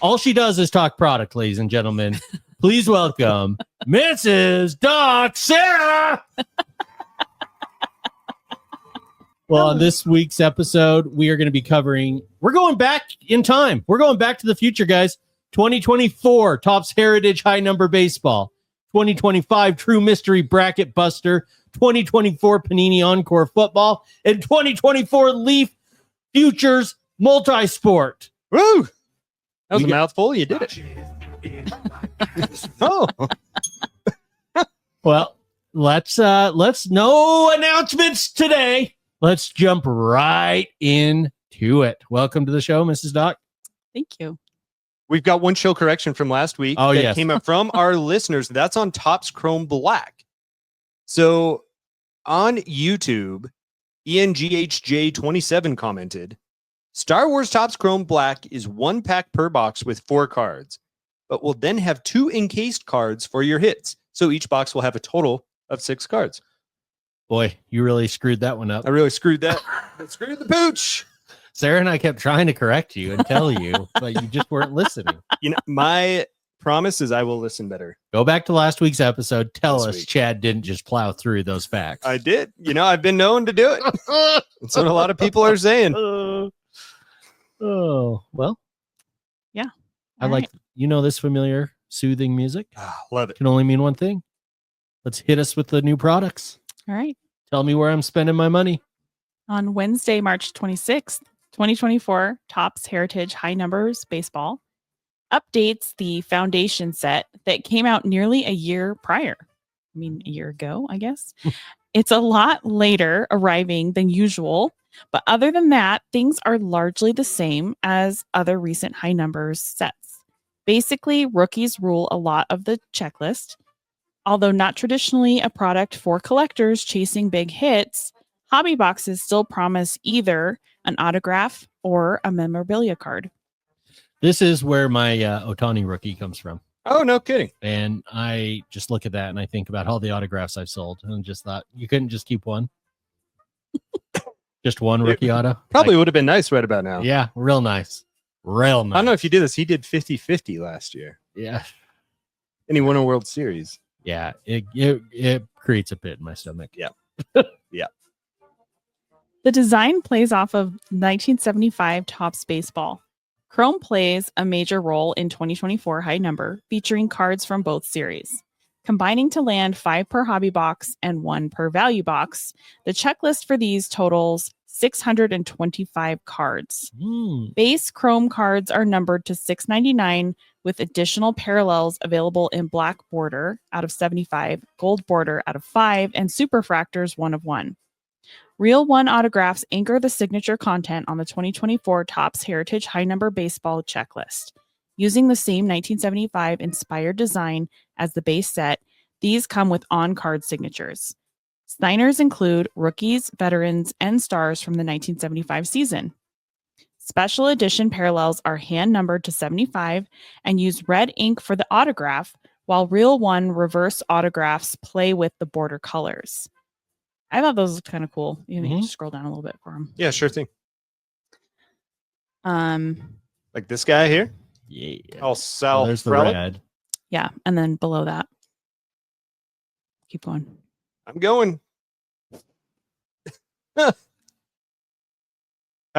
All she does is talk product, ladies and gentlemen. Please welcome Mrs. Doc Sarah. Well, on this week's episode, we are going to be we're going back in time. We're going back to the future, guys. 2024 Topps Heritage High Number Baseball. 2025 TruMystery Bracket Buster. 2024 Panini Encore Football. And 2024 Leaf Futures Multisport. Woo! That was a mouthful. You did it. Oh. Well, let's no announcements today. Let's jump right into it. Welcome to the show, Mrs. Doc. Thank you. We've got one show correction from last week that came up from our listeners. That's on Topps Chrome Black. So on YouTube, ENGHJ27 commented, Star Wars Topps Chrome Black is 1 pack per box with 4 cards, but will then have 2 encased cards for your hits. So each box will have a total of 6 cards. Boy, you really screwed that one up. I really screwed that. I screwed the pooch. Sarah and I kept trying to correct you and tell you, but you just weren't listening. You know, my promise is I will listen better. Go back to last week's episode. Tell us Chad didn't just plow through those facts. I did. You know, I've been known to do it. That's what a lot of people are saying. Well. Yeah. I like, this familiar, soothing music. Love it. Can only mean one thing. Let's hit us with the new products. All right. Tell me where I'm spending my money. On Wednesday, March 26th, 2024, Topps Heritage High Numbers Baseball updates the foundation set that came out nearly a year prior. I mean, a year ago, I guess. It's a lot later arriving than usual, but other than that, things are largely the same as other recent high numbers sets. Basically, rookies rule a lot of the checklist. Although not traditionally a product for collectors chasing big hits, hobby boxes still promise either an autograph or a memorabilia card. This is where my Ohtani rookie comes from. Oh, no kidding. And I just look at that and I think about all the autographs I've sold and just thought, you couldn't just keep one? Just one rookie auto? Probably would have been nice right about now. Yeah, real nice. Real nice. I don't know if you did this. He did 50-50 last year. Yeah. And he won a World Series. Yeah, it creates a pit in my stomach. Yeah. Yeah. The design plays off of 1975 Topps Baseball. Chrome plays a major role in 2024 High Number, featuring cards from both series. Combining to land 5 per hobby box and 1 per value box, the checklist for these totals 625 cards. Base Chrome cards are numbered to 699 with additional parallels available in black border out of 75, gold border out of 5, and superfractors 1 of 1. Real One autographs anchor the signature content on the 2024 Topps Heritage High Number Baseball checklist. Using the same 1975 inspired design as the base set, these come with on-card signatures. Signers include rookies, veterans, and stars from the 1975 season. Special edition parallels are hand-numbered to 75 and use red ink for the autograph, while Real One reverse autographs play with the border colors. I thought those looked kind of cool. You can just scroll down a little bit for them. Yeah, sure thing. Like this guy here? Yeah. Oh, Sal. There's the red. Yeah, and then below that. Keep going. I'm going. How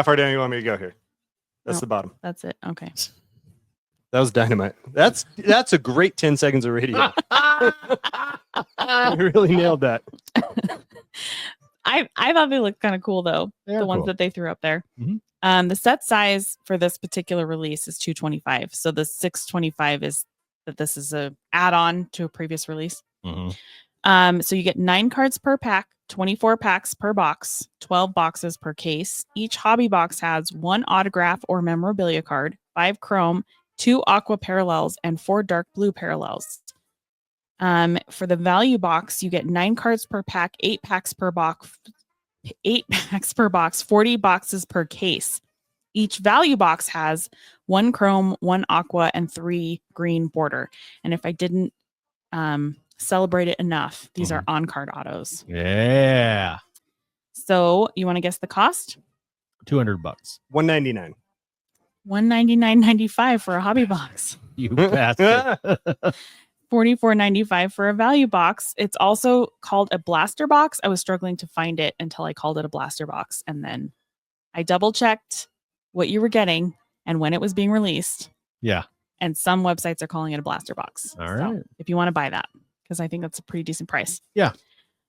far down do you want me to go here? That's the bottom. That's it. Okay. That was dynamite. That's a great 10 seconds of radio. You really nailed that. I thought they looked kind of cool though. The ones that they threw up there. The set size for this particular release is 225. So the 625 is that this is a add-on to a previous release. So you get 9 cards per pack, 24 packs per box, 12 boxes per case. Each hobby box has 1 autograph or memorabilia card, 5 chrome, 2 aqua parallels, and 4 dark blue parallels. For the value box, you get 9 cards per pack, 8 packs per box, 40 boxes per case. Each value box has 1 chrome, 1 aqua, and 3 green border. And if I didn't celebrate it enough, these are on-card autos. Yeah. So you want to guess the cost? $200. $199. $199.95 for a hobby box. You bastard. $44.95 for a value box. It's also called a blaster box. I was struggling to find it until I called it a blaster box. And then I double checked what you were getting and when it was being released. Yeah. And some websites are calling it a blaster box. All So right. if you want to buy that, because I think that's a pretty decent price. Yeah.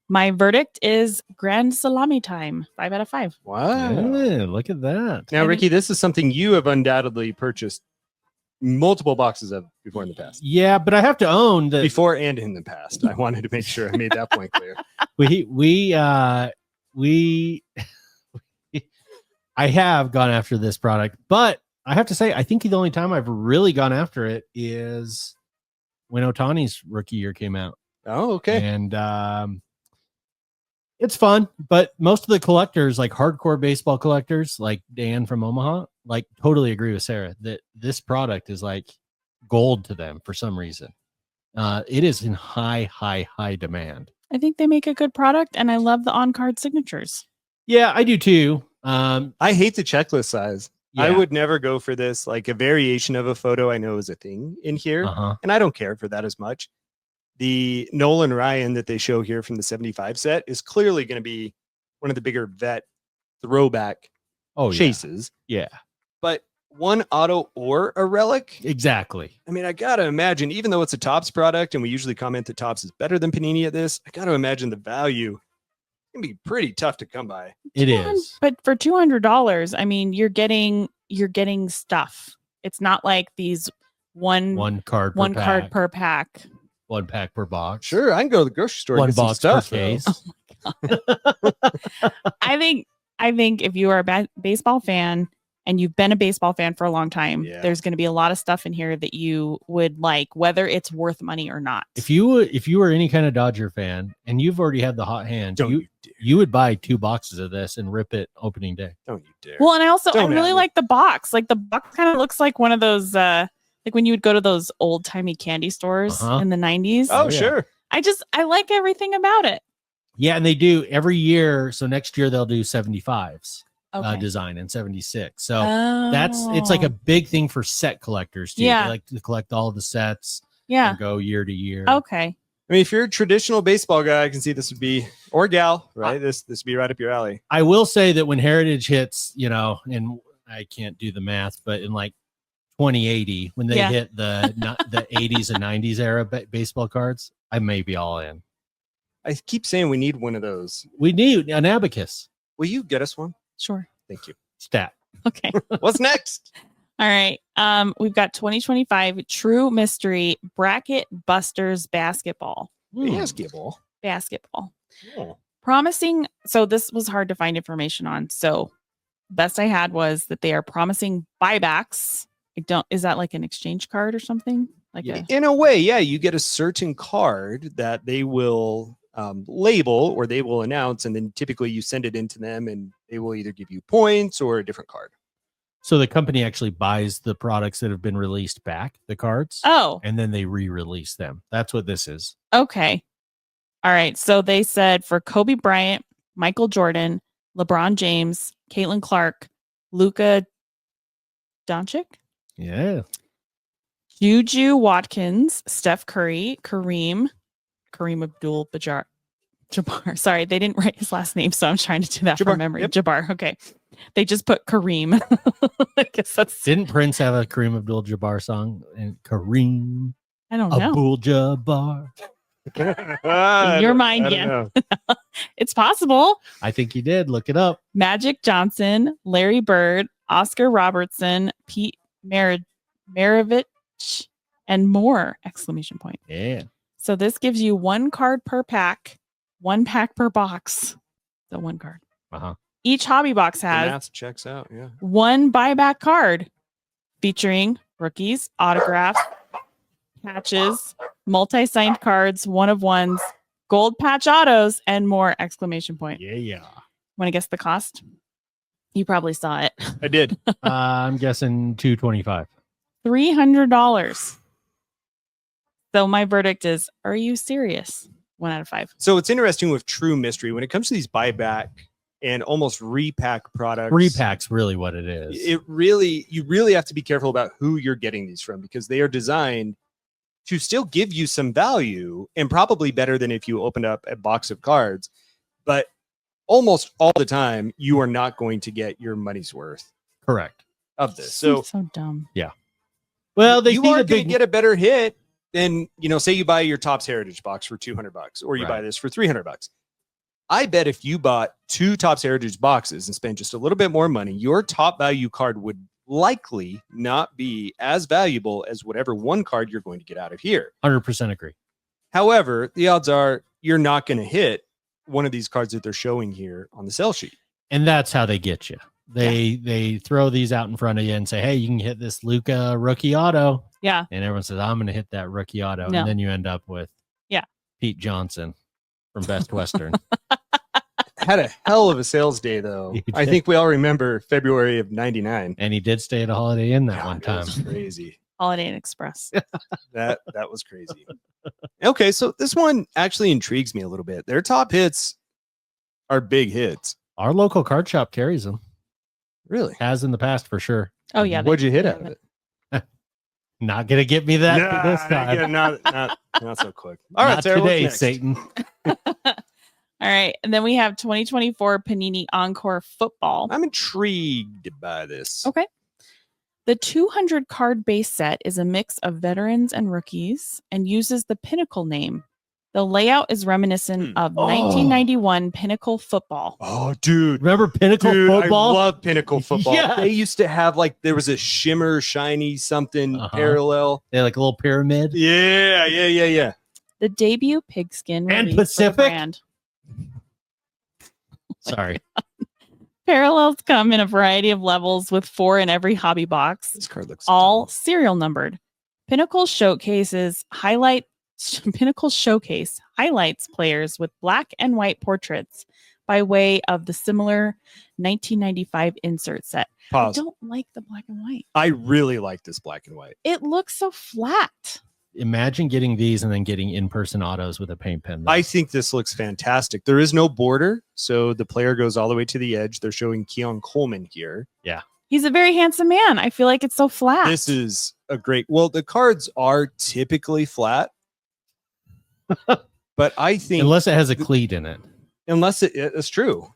My verdict is grand salami time. 5 out of 5. Wow. Yeah, look at that. Now, Ricky, this is something you have undoubtedly purchased multiple boxes of before in the past. Yeah, but I have to own that Before and in the past. I wanted to make sure I made that point clear. we I have gone after this product, but I have to say I think the only time I've really gone after it is when Ohtani's rookie year came out. Oh, okay. And it's fun, but most of the collectors, like hardcore baseball collectors, like Dan from Omaha, like totally agree with Sarah that this product is like gold to them for some reason. It is in high demand. I think they make a good product, and I love the on-card signatures. Yeah, I do too. I hate the checklist size. Yeah. I would never go for this. Like a variation of a photo I know is a thing in here, and I don't care for that as much. The Nolan Ryan that they show here from the 75 set is clearly going to be one of the bigger vet throwback chases. Yeah. But one auto or a relic? Exactly. I mean, I got to imagine, even though it's a Topps product and we usually comment that Topps is better than Panini at this, I got to imagine the value can be pretty tough to come by. It is. But for $200, I mean, you're getting stuff. It's not like these one card per pack. 1 pack per box. Sure, I can go to the grocery store. 1 and get some box stuff, per case. I think if you are a baseball fan and you've been a baseball fan for a long time, there's going to be a lot of stuff in here that you would like, whether it's worth money or not. If you were any kind of Dodger fan and you've already had the hot hand, you would buy 2 boxes of this and rip it opening day. Don't you dare. Well, and I really like the box. Like the box kind of looks like one of those like when you would go to those old timey candy stores in the 90s. Oh, sure. I like everything about it. Yeah, and they do every year. So next year they'll do 75s Okay. design and 76. So it's like a big thing for set collectors too. Yeah. They like to collect all the sets. Yeah. And go year to year. Okay. I mean, if you're a traditional baseball guy, I can see this would be, or gal, right? This would be right up your alley. I will say that when Heritage hits, and I can't do the math, but in like 2080, when they hit the 80s and 90s era baseball cards, I may be all in. I keep saying we need one of those. We need an abacus. Will you get us one? Sure. Thank you. Stat. Okay. What's next? All right. We've got 2025 TruMystery Bracket Busters Basketball. Basketball. Oh. Promising. So this was hard to find information on. So best I had was that they are promising buybacks. Is that like an exchange card or something? In a way, yeah. You get a certain card that they will label or they will announce, and then typically you send it into them and they will either give you points or a different card. So the company actually buys the products that have been released back, the cards. Oh. And then they re-release them. That's what this is. Okay. All right. So they said for Kobe Bryant, Michael Jordan, LeBron James, Caitlin Clark, Luka Doncic. Yeah. Juju Watkins, Steph Curry, Kareem Abdul-Jabbar. Sorry, they didn't write his last name, so I'm trying to do that from memory. Yep. Jabbar. Okay. They just put Kareem. I guess that's. Didn't Prince have a Kareem Abdul-Jabbar song? And Kareem I don't know. Abdul-Jabbar. In your mind, yeah. It's possible. I think he did. Look it up. Magic Johnson, Larry Bird, Oscar Robertson, Pete Maravich, and more! Exclamation point. Yeah. So this gives you 1 card per pack, 1 pack per box. So 1 card. Each hobby box The has math checks out. Yeah. 1 buyback card featuring rookies, autographs, patches, multi-signed cards, 1-of-1s, gold patch autos, and more! Exclamation point. Yeah. Want to guess the cost? You probably saw it. I did. I'm guessing $225. $300. So my verdict is, are you serious? 1 out of 5. So it's interesting with TruMystery when it comes to these buyback and almost repack products. Repack's really what it is. You really have to be careful about who you're getting these from, because they are designed to still give you some value, and probably better than if you opened up a box of cards. But almost all the time, you are not going to get your money's worth. Correct. Of this. So So dumb. Yeah. Well, they you need are a going to big get a better hit than, say you buy your Topps Heritage box for $200, or you buy Right. this for $300. I bet if you bought 2 Topps Heritage boxes and spent just a little bit more money, your top value card would likely not be as valuable as whatever one card you're going to get out of here. 100% agree. However, the odds are you're not going to hit one of these cards that they're showing here on the sell sheet. And that's how they get you. They throw these out in front of you and say, hey, you can hit this Luca rookie auto. Yeah. And everyone says, I'm going to hit that rookie auto. No. And then you end up with Pete Johnson from Best Western. Had a hell of a sales day, though. You I did. think we all remember February of '99. And he did stay at a Holiday Inn that God, one that time. was crazy. Holiday Inn Express. That was crazy. Okay, so this one actually intrigues me a little bit. Their top hits are big hits. Our local card shop carries them. Really? Has in the past for sure. Oh yeah. What'd you hit they out of have it? Not going to get me that Nah, this time. yeah, not so quick. All right, Not Sarah, what's today, next? Satan. All right. And then we have 2024 Panini Encore football. I'm intrigued by this. Okay. The 200 card base set is a mix of veterans and rookies and uses the Pinnacle name. The layout is reminiscent of 1991 Pinnacle football. Oh, dude. Remember Pinnacle football? I love Pinnacle football. Yes. They used to have there was a shimmer, shiny something parallel. They had like a little pyramid. Yeah. The debut pigskin And release for the Pacific? brand. Sorry. Parallels come in a variety of levels with 4 in every hobby box, This card looks all dumb. serial numbered. Pinnacle Showcase highlights players with black and white portraits by way of the similar 1995 insert set. Pause. I don't like the black and white. I really like this black and white. It looks so flat. Imagine getting these and then getting in-person autos with a paint pen. though. I think this looks fantastic. There is no border, so the player goes all the way to the edge. They're showing Keon Coleman here. He's a very handsome man. I feel like it's so flat. This is a great. Well, the cards are typically flat, but I think Unless it has a cleat in it. unless it's true,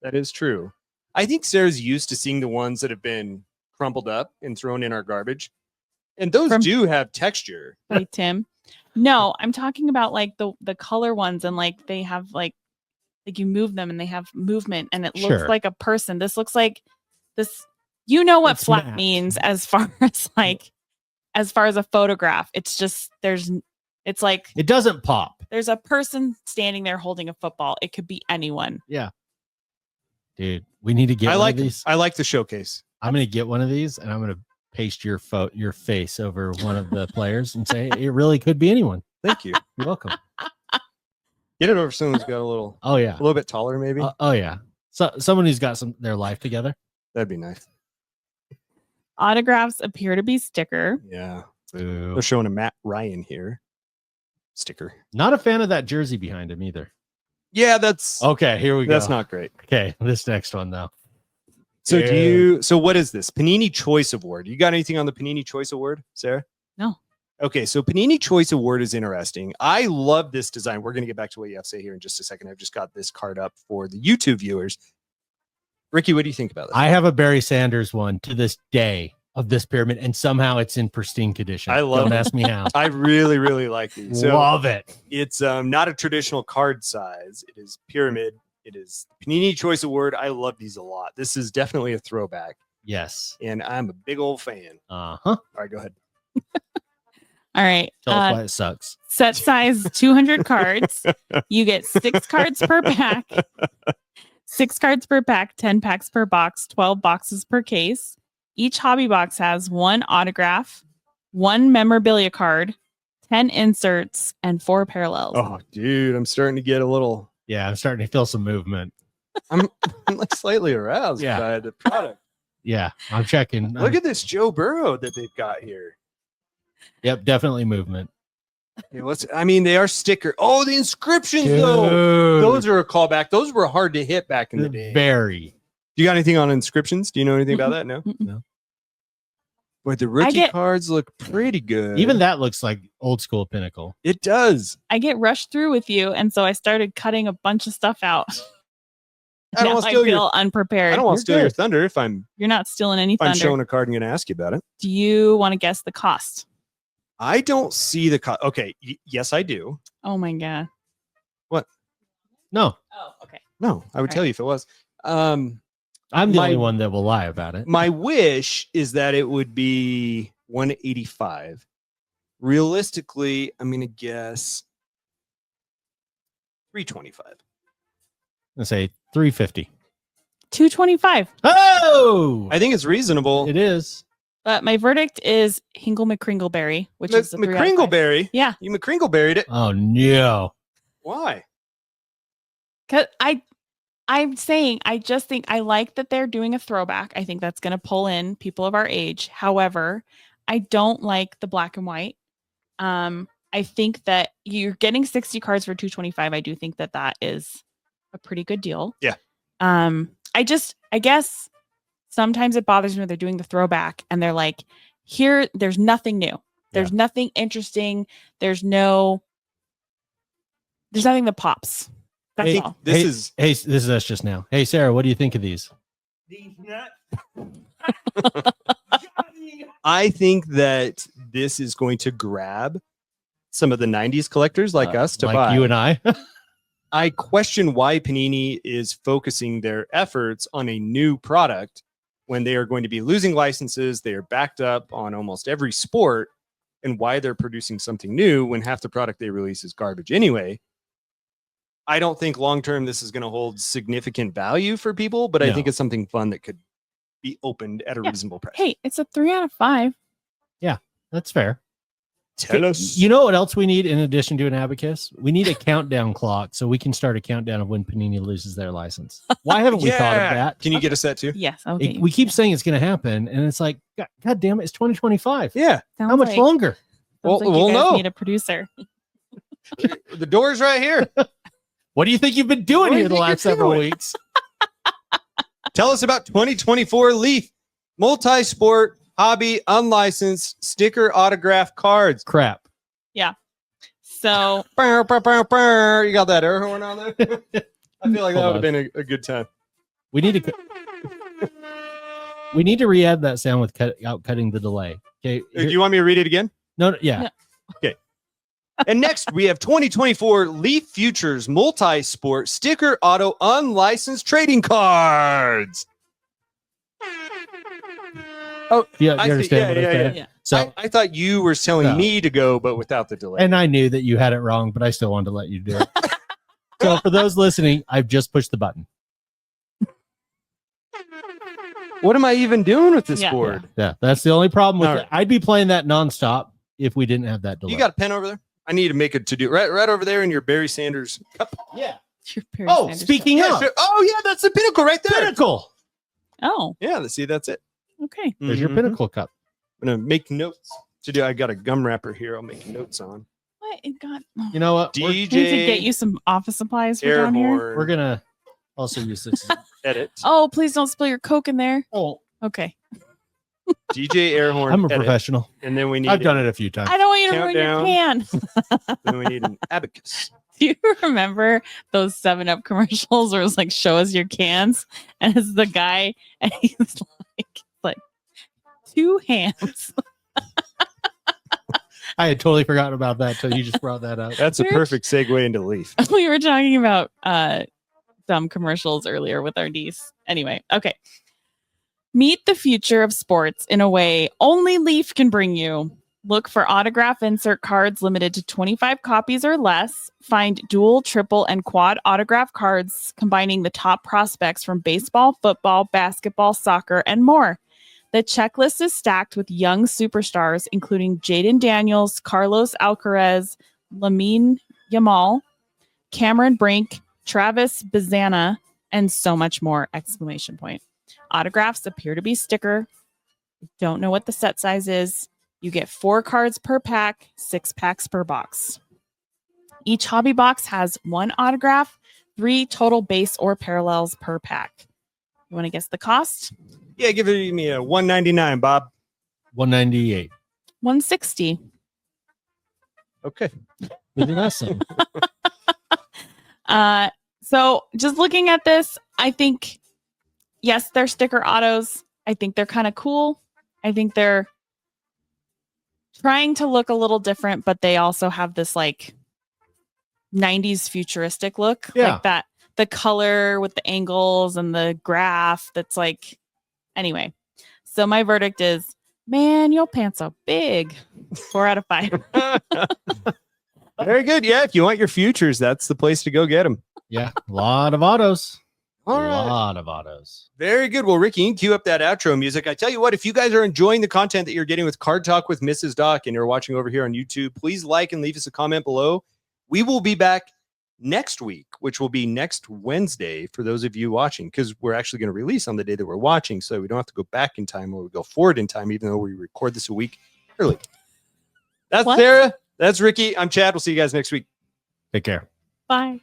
that is true. I think Sarah's used to seeing the ones that have been crumpled up and thrown in our garbage, and those do have texture. Hey, Tim. No, I'm talking about like the color ones, and like they have like you move them and they have movement and it looks Sure. like a person. This looks like this. You know what It's flat matte. means as far as a photograph. It's just it's like It doesn't pop. there's a person standing there holding a football. It could be anyone. Dude, we need to get I one like of these. I like the showcase. I'm going to get one of these and I'm going to paste your face over one of the players and say, it really could be anyone. Thank you. You're welcome. Get it over someone who's got Oh, yeah. a little bit taller, maybe. Oh, yeah. So someone who's got their life together. That'd be nice. Autographs appear to be sticker. Yeah. Boo. They're showing a Matt Ryan here sticker. Not a fan of that jersey behind him either. Yeah, that's Okay, here we go. that's not great. Okay, this next one, though. So so what is this? Panini Choice Award. You got anything on the Panini Choice Award, Sarah? No. Okay, so Panini Choice Award is interesting. I love this design. We're going to get back to what you have to say here in just a second. I've just got this card up for the YouTube viewers. Ricky, what do you think about this? I have a Barry Sanders one to this day of this pyramid, and somehow it's in pristine condition. I love Don't it. ask me how. I really, really like these. So Love it. it's not a traditional card size. It is pyramid. It is Panini Choice Award. I love these a lot. This is definitely a throwback, Yes. and I'm a big old fan. Uh-huh. All right, go ahead. All right. Tell us why it sucks. Set size 200 cards. You get 6 cards per pack. 6 cards per pack, 10 packs per box, 12 boxes per case. Each hobby box has 1 autograph, 1 memorabilia card, 10 inserts, and 4 parallels. Oh, dude, I'm starting to get a little. Yeah, I'm starting to feel some movement. I'm like slightly aroused Yeah. by the product. Yeah, I'm checking. Look at this Joe Burrow that they've got here. Yep, definitely movement. They are sticker. Oh, the inscriptions though. Those are a callback. Those were hard to hit back in the day. Very. Do you got anything on inscriptions? Do you know anything about that? No. No. But the rookie cards look pretty good. Even that looks like old school Pinnacle. It does. I get rushed through with you, and so I started cutting a bunch of stuff out. I don't want to steal feel unprepared. I don't want to steal your thunder if You're not stealing any I'm thunder. showing a card and going to ask you about it. Do you want to guess the cost? I don't see the cost. Okay. Yes, I do. Oh my god. What? No. Oh, okay. No, I would tell you if it was. I'm the only one that will lie about it. My wish is that it would be 185. Realistically, I'm going to guess 325. I say 350. 225. Oh, I think it's reasonable. it is. But my verdict is Hingle McCringleberry, which is a 3 out of 5. McCringleberry. Yeah. You McCringleberried it. Oh no. Why? Cause I'm saying I just think I like that they're doing a throwback. I think that's going to pull in people of our age. However, I don't like the black and white. I think that you're getting 60 cards for 225. I do think that that is a pretty good deal. Yeah. I guess sometimes it bothers me when they're doing the throwback and they're like, here, there's nothing new. There's nothing interesting. There's nothing that pops. That's all. This is us just now. Hey, Sarah, what do you think of these? These nuts. I think that this is going to grab some of the 90s collectors like us to like buy. you and I. I question why Panini is focusing their efforts on a new product when they are going to be losing licenses. They are backed up on almost every sport, and why they're producing something new when half the product they release is garbage anyway. I don't think long-term this is going to hold significant value for people, but I think it's something fun that could be opened at a reasonable price. Hey, it's a 3 out of 5. Yeah, that's fair. Tell us. You know what else we need in addition to an abacus? We need a countdown clock so we can start a countdown of when Panini loses their license. Why haven't we thought of that? Can you get us that too? Yes. Okay. We keep saying it's going to happen, and it's like, God damn it, it's 2025. Yeah. How much longer? Well, we'll know. Need a producer. The door's right here. What do you think you've been doing here the last several weeks? Tell us about 2024 Leaf Multisport Hobby Unlicensed Sticker Autograph Cards. Crap. Yeah. So you got that air horn on there? I feel like that would have been a good time. We need to re-add that sound with cutting the delay. Okay. Do you want me to read it again? No. Yeah. No. Okay. And next, we have 2024 Leaf Futures Multisport Sticker Auto Unlicensed Trading Cards. Oh, you understand what I said? Yeah. So I thought you were telling me to go, but without the delay. And I knew that you had it wrong, but I still wanted to let you do it. So for those listening, I've just pushed the button. What am I even doing with this board? Yeah, that's the only problem with it. I'd be playing that nonstop if we didn't have that delay. You got a pen over there? I need to make a to-do right over there in your Barry Sanders cup. Yeah. Speaking of. Oh, yeah, that's the Pinnacle right there. Pinnacle. Oh. Yeah, see, that's it. Okay. There's your Pinnacle cup. I'm going to make notes to do. I got a gum wrapper here. I'll make notes on. What? It got. You know what? We need to get you some office supplies for down here. We're going to also use this. Edit. Oh, please don't spill your Coke in there. Oh. Okay. DJ Airhorn. I'm a professional. And then we need. I've done it a few times. I don't want you to ruin your can. Then we need an abacus. Do you remember those 7-Up commercials where it was like, show us your cans? And it's the guy, and he's like 2 hands. I had totally forgotten about that until you just brought that up. That's a perfect segue into Leaf. We were talking about dumb commercials earlier with our niece. Anyway, okay. Meet the future of sports in a way only Leaf can bring you. Look for autograph insert cards limited to 25 copies or less. Find dual, triple, and quad autograph cards combining the top prospects from baseball, football, basketball, soccer, and more. The checklist is stacked with young superstars, including Jaden Daniels, Carlos Alcaraz, Lamine Yamal, Cameron Brink, Travis Bazana, and so much more! Autographs appear to be sticker. Don't know what the set size is. You get 4 cards per pack, 6 packs per box. Each hobby box has 1 autograph, 3 total base or parallels per pack. You want to guess the cost? Yeah, give me a $199, Bob. $198. $160. Okay. Isn't that something? So just looking at this, I think, yes, they're sticker autos. I think they're kind of cool. I think they're trying to look a little different, but they also have this like 90s futuristic look. Yeah. Like that, the color with the angles and the graph that's like, anyway. So my verdict is, man, your pants are big. 4 out of 5. Very good. Yeah, if you want your futures, that's the place to go get them. Yeah, a lot of autos. All a right. lot of autos. Very good. Well, Ricky, you can cue up that outro music. I tell you what, if you guys are enjoying the content that you're getting with Card Talk with Mrs. Doc and you're watching over here on YouTube, please like and leave us a comment below. We will be back next week, which will be next Wednesday for those of you watching, because we're actually going to release on the day that we're watching, so we don't have to go back in time or we go forward in time, even though we record this a week early. That's What? Sarah. That's Ricky. I'm Chad. We'll see you guys next week. Take care. Bye.